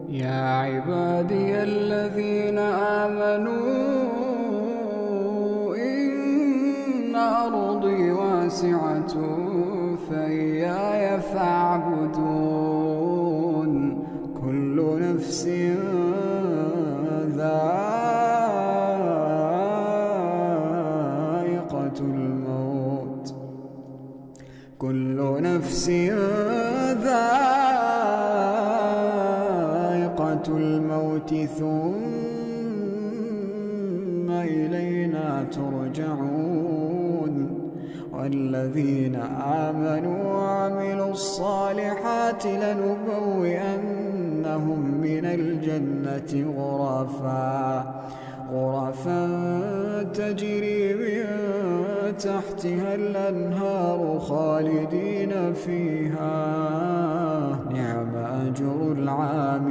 يا عبادي الذين آمنوا إن أرضي واسعة فإياي فاعبدون. كل نفس ذائقة الموت، كل نفس ذائقة الموت ثم إلينا ترجعون. والذين آمنوا وعملوا الصالحات لنبوئنهم من الجنة غرفا تجري من تحتها الأنهار خالدين فيها، نعم أجر العاملين.